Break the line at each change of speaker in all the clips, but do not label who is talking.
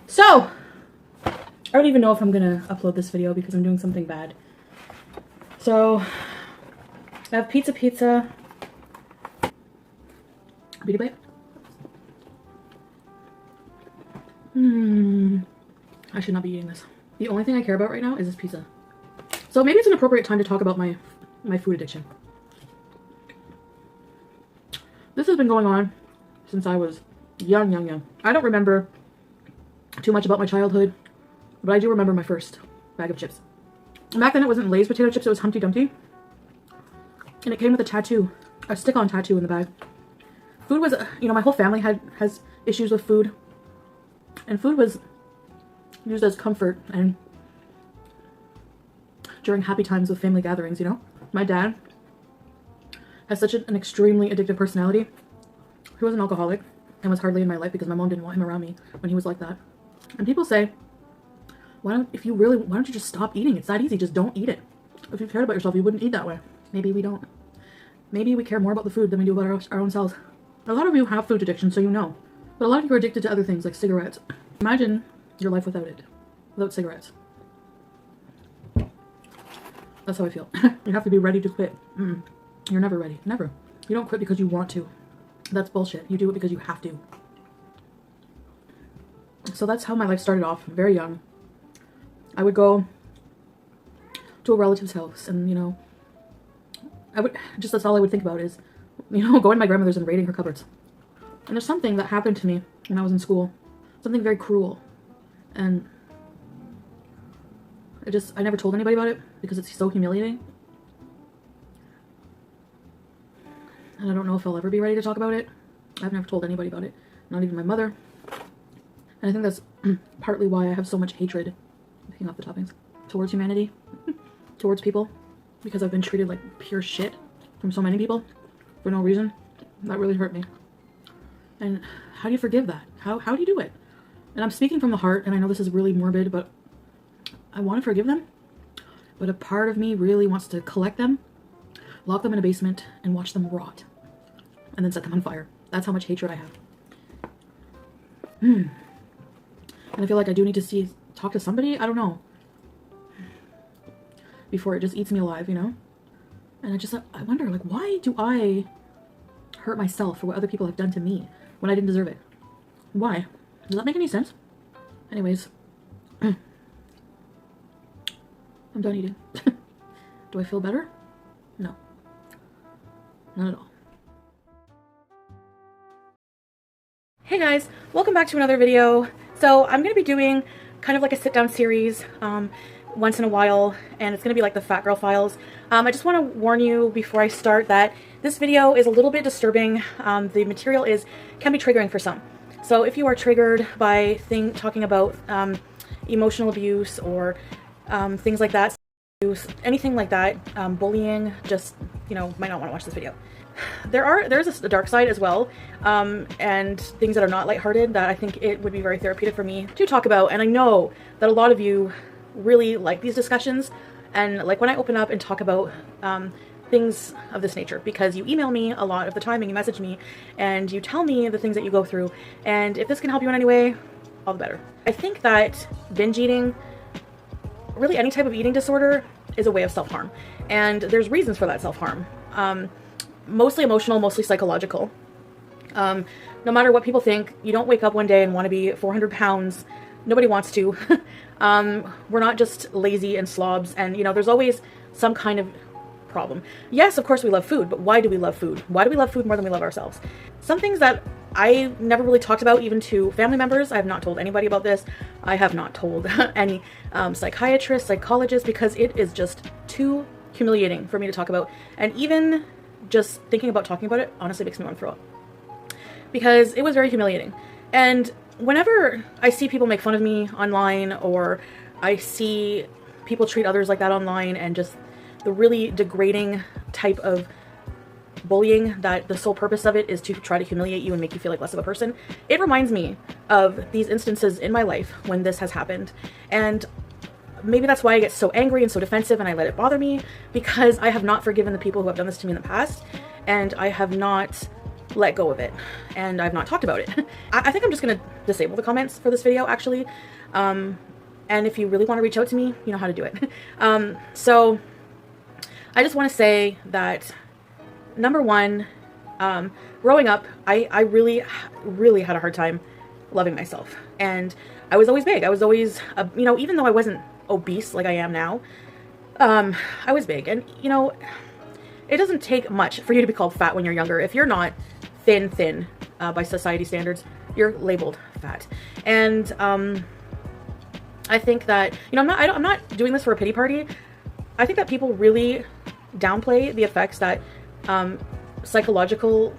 So, I don't even know if I'm gonna upload this video because I'm doing something bad. So, I have pizza. Beauty bite. I should not be eating this. The only thing I care about right now is this pizza. So maybe it's an appropriate time to talk about my food addiction. This has been going on since I was young. I don't remember too much about my childhood, but I do remember my first bag of chips. Back then it wasn't Lay's potato chips, it was Humpty Dumpty. And it came with a tattoo, a stick-on tattoo in the bag. Food was, you know, my whole family has issues with food. And food was used as comfort and during happy times with family gatherings, you know? My dad has such an extremely addictive personality. He was an alcoholic and was hardly in my life because my mom didn't want him around me when he was like that. And people say, why don't you just stop eating? It's that easy, just don't eat it. If you cared about yourself, you wouldn't eat that way. Maybe we don't. Maybe we care more about the food than we do about our own selves. A lot of you have food addiction, so you know. But a lot of you are addicted to other things like cigarettes. Imagine your life without it. Without cigarettes. That's how I feel. You have to be ready to quit. You're never ready. Never. You don't quit because you want to. That's bullshit. You do it because you have to. So that's how my life started off, very young. I would go to a relative's house and, you know, that's all I would think about is, you know, going to my grandmother's and raiding her cupboards. And there's something that happened to me when I was in school. Something very cruel. And I never told anybody about it because it's so humiliating. And I don't know if I'll ever be ready to talk about it. I've never told anybody about it. Not even my mother. And I think that's partly why I have so much hatred, picking off the toppings, towards humanity, towards people. Because I've been treated like pure shit from so many people for no reason. That really hurt me. And how do you forgive that? How do you do it? And I'm speaking from the heart, and I know this is really morbid, but I want to forgive them. But a part of me really wants to collect them, lock them in a basement, and watch them rot. And then set them on fire. That's how much hatred I have. And I feel like I do need to talk to somebody. I don't know. Before it just eats me alive, you know? And I wonder, like, why do I hurt myself for what other people have done to me when I didn't deserve it? Why? Does that make any sense? Anyways. I'm done eating. Do I feel better? No. Not at all. Hey guys, welcome back to another video. So I'm going to be doing kind of like a sit-down series once in a while, and it's going to be like the Fat Girl Files. I just want to warn you before I start that this video is a little bit disturbing. The material can be triggering for some. So if you are triggered by talking about emotional abuse or things like that, anything like that, bullying, just, you know, might not want to watch this video. There's a dark side as well, and things that are not lighthearted that I think it would be very therapeutic for me to talk about. And I know that a lot of you really like these discussions and like when I open up and talk about things of this nature, because you email me a lot of the time and you message me and you tell me the things that you go through, and if this can help you in any way, all the better. I think that binge eating, really any type of eating disorder, is a way of self-harm, and there's reasons for that self-harm. Mostly emotional, mostly psychological. No matter what people think, you don't wake up one day and want to be 400 pounds. Nobody wants to. We're not just lazy and slobs, and you know, there's always some kind of problem. Yes, of course we love food, but why do we love food? Why do we love food more than we love ourselves? Some things that I never really talked about, even to family members. I have not told anybody about this. I have not told any psychiatrists, psychologists, because it is just too humiliating for me to talk about. And even just thinking about talking about it honestly makes me want to throw up, because it was very humiliating. And whenever I see people make fun of me online, or I see people treat others like that online, and just the really degrading type of bullying that the sole purpose of it is to try to humiliate you and make you feel like less of a person, it reminds me of these instances in my life when this has happened. And maybe that's why I get so angry and so defensive and I let it bother me, because I have not forgiven the people who have done this to me in the past, and I have not let go of it, and I've not talked about it. I think I'm just gonna disable the comments for this video, actually. And if you really want to reach out to me, you know how to do it. So I just want to say that, number one, growing up, I really, really had a hard time loving myself. And I was always big. I was always, you know, even though I wasn't obese like I am now, I was big. And, you know, it doesn't take much for you to be called fat when you're younger. If you're not thin, by society standards, you're labeled fat. And I think that, you know, I'm not doing this for a pity party. I think that people really downplay the effects that psychological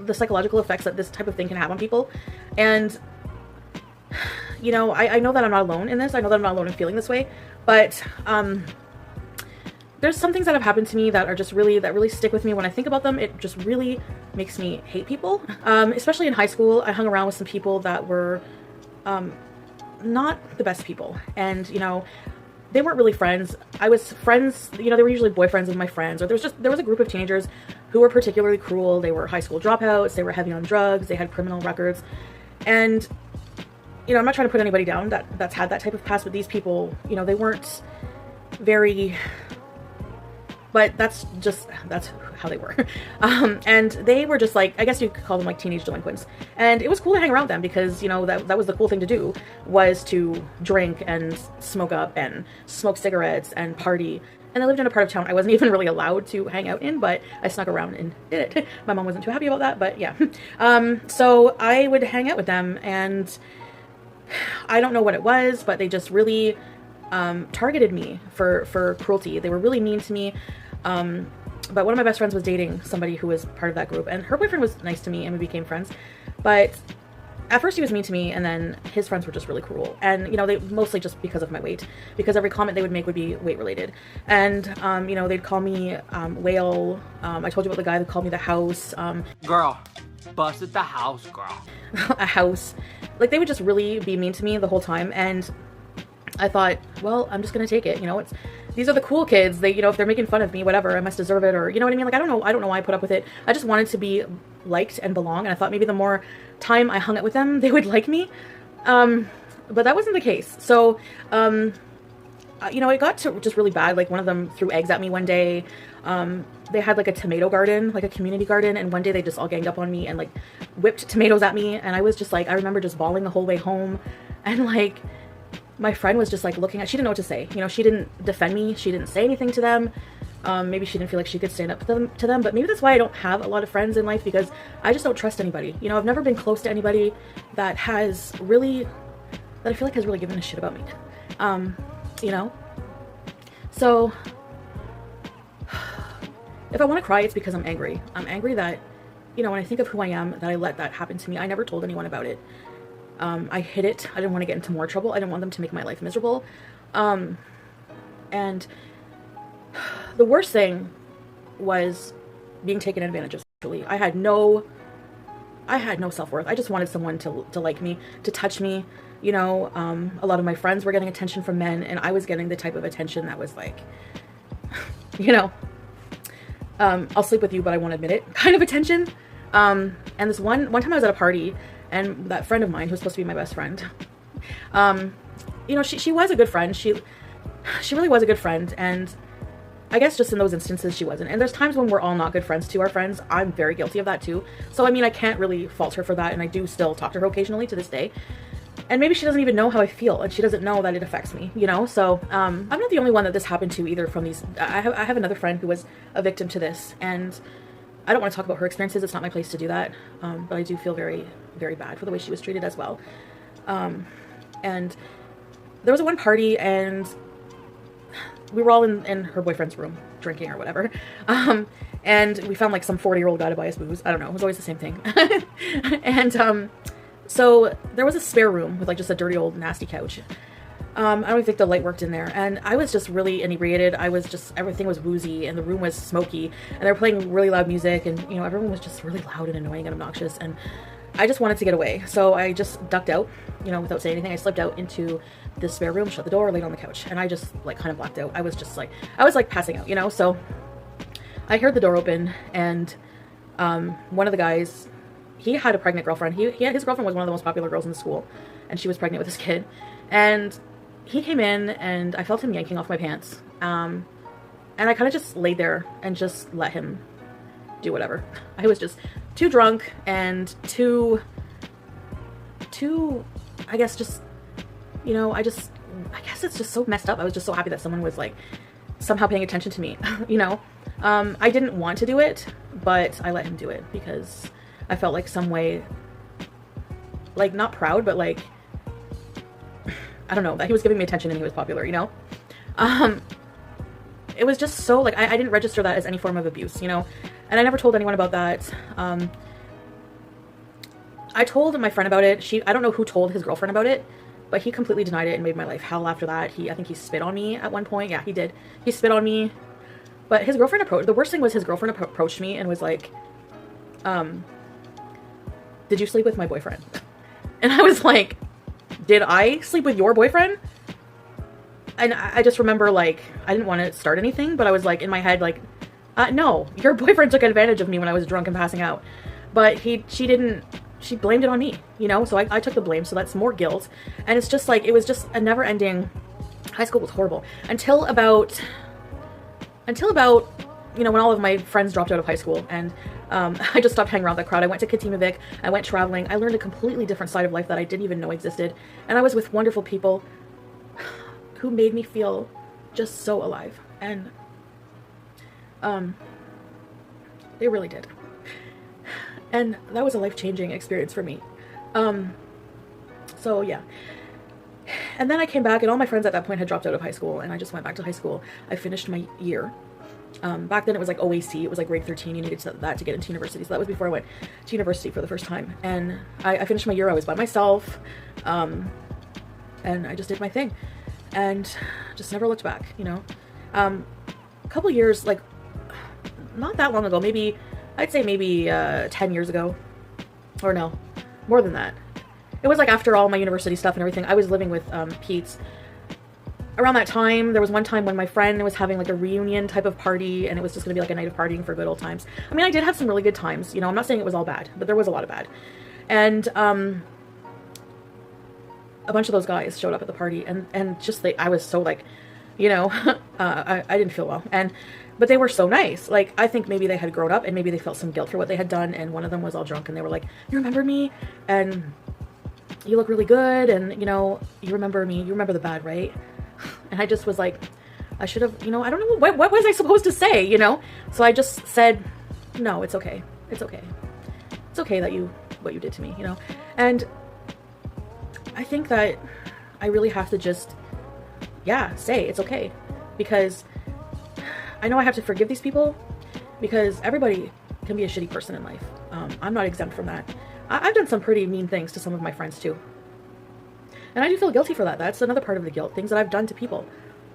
effects that this type of thing can have on people. And, you know, I know that I'm not alone in this. I know that I'm not alone in feeling this way, but there's some things that have happened to me that are just really, that really stick with me. When I think about them, it just really makes me hate people. Especially in high school, I hung around with some people that were not the best people. And, you know, they weren't really friends. I was friends, you know, they were usually boyfriends of my friends, or there was a group of teenagers who were particularly cruel. They were high school dropouts, they were heavy on drugs, they had criminal records. And, you know, I'm not trying to put anybody down that's had that type of past, but these people, you know, they weren't very, but that's how they were. And they were just like, I guess you could call them like teenage delinquents. And it was cool to hang around them because, you know, that was the cool thing to do, was to drink and smoke up and smoke cigarettes and party. And I lived in a part of town I wasn't even really allowed to hang out in, but I snuck around and did it. My mom wasn't too happy about that, but yeah. So I would hang out with them, and I don't know what it was, but they just really targeted me for cruelty. They were really mean to me. But one of my best friends was dating somebody who was part of that group, and her boyfriend was nice to me and we became friends. But at first he was mean to me, and then his friends were just really cruel. And, you know, they mostly just because of my weight, because every comment they would make would be weight related. And, you know, they'd call me, whale. I told you about the guy that called me the house.
Girl, busted the house, girl.
A house. Like, they would just really be mean to me the whole time. And I thought, well, I'm just gonna take it. You know, these are the cool kids. They, you know, if they're making fun of me, whatever, I must deserve it, or, you know what I mean? Like, I don't know why I put up with it. I just wanted to be liked and belong, and I thought maybe the more time I hung out with them, they would like me. But that wasn't the case. So, you know, it got to just really bad. Like, one of them threw eggs at me one day. They had like a tomato garden, like a community garden, and one day they just all ganged up on me and like whipped tomatoes at me, and I was just like, I remember just bawling the whole way home. And like, my friend was just like looking at, she didn't know what to say. You know, she didn't defend me. She didn't say anything to them. Maybe she didn't feel like she could stand up to them, but maybe that's why I don't have a lot of friends in life, because I just don't trust anybody. You know, I've never been close to anybody that has really, that I feel like has really given a shit about me. You know? So, if I want to cry, it's because I'm angry. I'm angry that, you know, when I think of who I am, that I let that happen to me. I never told anyone about it. I hid it. I didn't want to get into more trouble. I didn't want them to make my life miserable. And the worst thing was being taken advantage of sexually. I had no self-worth. I just wanted someone to like me, to touch me. You know, a lot of my friends were getting attention from men, and I was getting the type of attention that was like, you know, I'll sleep with you, but I won't admit it kind of attention. And this one time I was at a party, and that friend of mine, who was supposed to be my best friend, you know, she was a good friend. She really was a good friend, and I guess just in those instances she wasn't. And there's times when we're all not good friends to our friends. I'm very guilty of that too. So I mean, I can't really fault her for that, and I do still talk to her occasionally to this day. And maybe she doesn't even know how I feel, and she doesn't know that it affects me, you know? So I'm not the only one that this happened to either from these. I have another friend who was a victim to this, and I don't want to talk about her experiences. It's not my place to do that. But I do feel very, very bad for the way she was treated as well. And there was one party, and we were all in her boyfriend's room drinking or whatever. And we found like some 40-year-old guy to buy us booze. I don't know. It was always the same thing. And so there was a spare room with like just a dirty old nasty couch. I don't even think the light worked in there, and I was just really inebriated. Everything was woozy, and the room was smoky, and they were playing really loud music, and, you know, everyone was just really loud and annoying and obnoxious, and I just wanted to get away. So I just ducked out, you know, without saying anything. I slipped out into the spare room, shut the door, laid on the couch, and I just like kind of blacked out. I was like passing out, you know. So I heard the door open, and one of the guys he had a pregnant girlfriend. His girlfriend was one of the most popular girls in the school, and she was pregnant with this kid. And he came in, and I felt him yanking off my pants. And I kind of just laid there and just let him do whatever. I was just too drunk and too, I guess just, you know, I guess it's just so messed up. I was just so happy that someone was like somehow paying attention to me, you know. I didn't want to do it, but I let him do it because I felt like some way, like not proud, but like, I don't know, that he was giving me attention and he was popular, you know. It was just so like, I didn't register that as any form of abuse, you know, and I never told anyone about that. I told my friend about it. I don't know who told his girlfriend about it, but he completely denied it and made my life hell after that. I think he spit on me at one point. Yeah, he did. He spit on me. But his girlfriend the worst thing was his girlfriend approached me and was like, did you sleep with my boyfriend? And I was like, did I sleep with your boyfriend? And I just remember, like, I didn't want to start anything, but I was like, in my head, like, no, your boyfriend took advantage of me when I was drunk and passing out. But she blamed it on me, you know? So I took the blame, so that's more guilt. And it's just like, it was just a never ending, high school was horrible. Until about, you know, when all of my friends dropped out of high school and I just stopped hanging around that crowd. I went to Katimavik, I went traveling, I learned a completely different side of life that I didn't even know existed. And I was with wonderful people who made me feel just so alive. And they really did. And that was a life-changing experience for me. So yeah. And then I came back and all my friends at that point had dropped out of high school and I just went back to high school. I finished my year. Back then it was like OAC, it was like grade 13, you needed that to get into university. So that was before I went to university for the first time. And I finished my year, I was by myself. And I just did my thing. And just never looked back, you know. A couple years, like, not that long ago, maybe, I'd say maybe 10 years ago. Or no, more than that. It was like after all my university stuff and everything, I was living with Pete's. Around that time, there was one time when my friend was having like a reunion type of party and it was just gonna be like a night of partying for good old times. I mean, I did have some really good times, you know, I'm not saying it was all bad, but there was a lot of bad. And a bunch of those guys showed up at the party and just I was so like, you know, I didn't feel well. But they were so nice. Like, I think maybe they had grown up and maybe they felt some guilt for what they had done. And one of them was all drunk and they were like, you remember me? And you look really good. And, you know, you remember me. You remember the bad, right? And I just was like, I should have, you know, I don't know, what was I supposed to say, you know? So I just said, no, it's okay. It's okay. It's okay that what you did to me, you know? And I think that I really have to just, yeah, say it's okay. Because I know I have to forgive these people because everybody can be a shitty person in life. I'm not exempt from that. I've done some pretty mean things to some of my friends too. And I do feel guilty for that. That's another part of the guilt. Things that I've done to people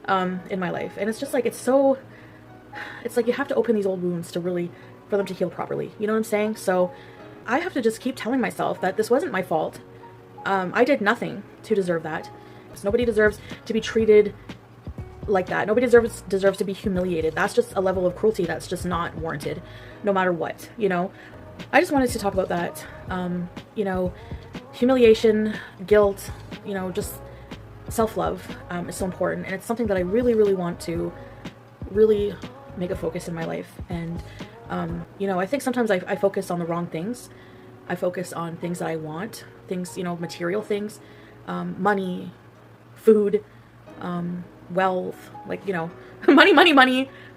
in my life. And it's just like, it's like you have to open these old wounds to really, for them to heal properly. You know what I'm saying? So I have to just keep telling myself that this wasn't my fault. I did nothing to deserve that. So nobody deserves to be treated like that. Nobody deserves to be humiliated. That's just a level of cruelty that's just not warranted, no matter what, you know? I just wanted to talk about that. You know, humiliation, guilt, you know, just self-love is so important. And it's something that I really, really want to really make a focus in my life. And, you know, I think sometimes I focus on the wrong things. I focus on things that I want, things, you know, material things, money, food, wealth, like, you know, money,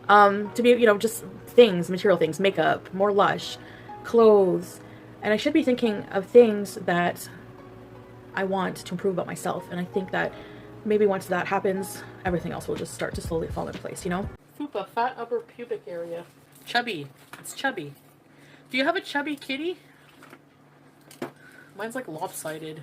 to be, you know, just things, material things, makeup, more lush, clothes. And I should be thinking of things that I want to improve about myself. And I think that maybe once that happens, everything else will just start to slowly fall into place, you know? Fupa, fat upper pubic area. Chubby. It's chubby. Do you have a chubby kitty? Mine's like lopsided.